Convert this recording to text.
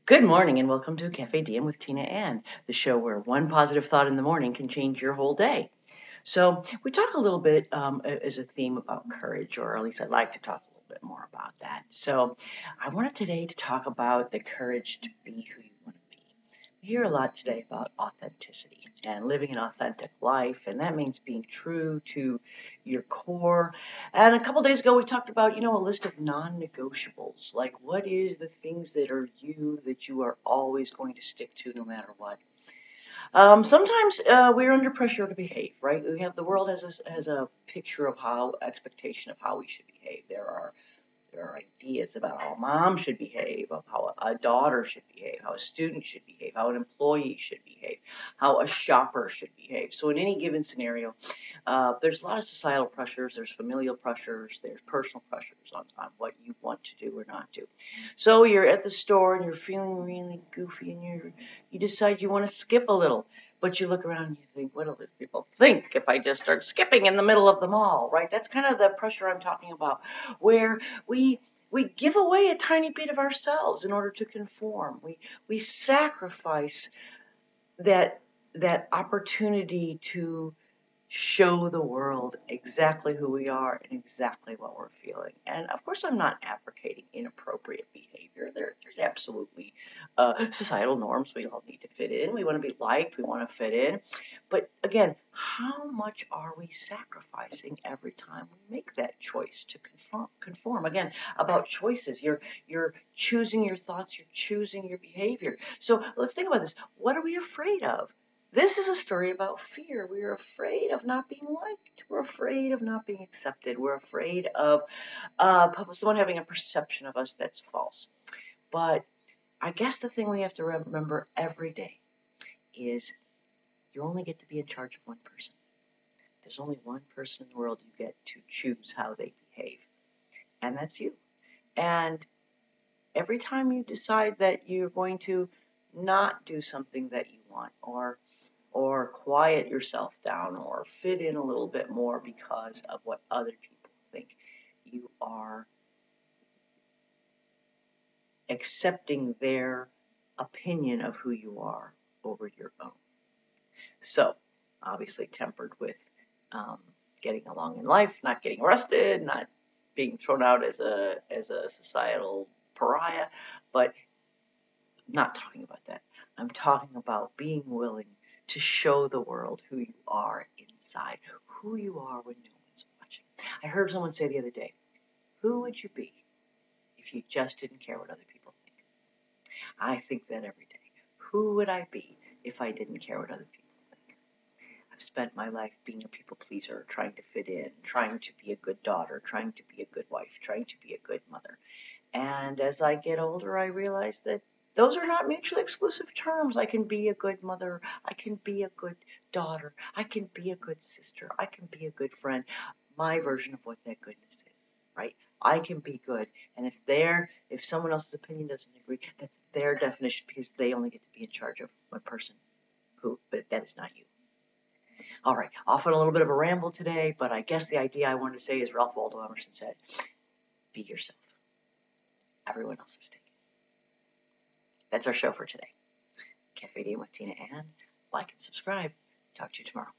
Good morning and welcome to Cafe Diem with Tina Ann, the show where one positive thought in the morning can change your whole day. So we talk a little bit as a theme about courage, or at least I'd like to talk a little bit more about that. So I wanted today to talk about the courage to be who you want to be. We hear a lot today about authenticity and living an authentic life, and that means being true to your core. And a couple days ago, we talked about, a list of non-negotiables, like what is the things that you are always going to stick to no matter what. Sometimes we're under pressure to behave, right? We have the world has a picture of how expectation of how we should behave. There are ideas about how a mom should behave, of how a daughter should behave, how a student should behave, how an employee should behave, how a shopper should behave. So in any given scenario, there's a lot of societal pressures, there's familial pressures, there's personal pressures on what you want to do or not do. So you're at the store and you're feeling really goofy and you decide you want to skip a little. But you look around and you think, what will people think if I just start skipping in the middle of the mall, right? That's kind of the pressure I'm talking about, where we give away a tiny bit of ourselves in order to conform. We sacrifice that opportunity to show the world exactly who we are and exactly what we're feeling. And of course, I'm not advocating inappropriate behavior. There's absolutely societal norms. We all need to fit in. We want to be liked. We want to fit in. But again, how much are we sacrificing every time we make that choice to conform? Again, about choices. You're choosing your thoughts. You're choosing your behavior. So let's think about this. What are we afraid of? This is a story about fear. We're afraid of not being liked. We're afraid of not being accepted. We're afraid of someone having a perception of us that's false. But I guess the thing we have to remember every day is you only get to be in charge of one person. There's only one person in the world you get to choose how they behave, and that's you. And every time you decide that you're going to not do something that you want, or quiet yourself down or fit in a little bit more because of what other people think, you are accepting their opinion of who you are over your own. So, obviously tempered with getting along in life, not getting arrested, not being thrown out as a societal pariah, but not talking about that. I'm talking about being willing to show the world who you are inside, who you are when no one's watching. I heard someone say the other day, who would you be if you just didn't care what other people think? I think that every day. Who would I be if I didn't care what other people think? I've spent my life being a people pleaser, trying to fit in, trying to be a good daughter, trying to be a good wife, trying to be a good mother. And as I get older, I realize that those are not mutually exclusive terms. I can be a good mother. I can be a good daughter. I can be a good sister. I can be a good friend. My version of what that goodness is, right? I can be good. And if someone else's opinion doesn't agree, that's their definition because they only get to be in charge of one person but that is not you. All right, off on a little bit of a ramble today, but I guess the idea I wanted to say is Ralph Waldo Emerson said, be yourself. Everyone else is taken. That's our show for today. Cafe Diem with Tina Ann. Like and subscribe. Talk to you tomorrow.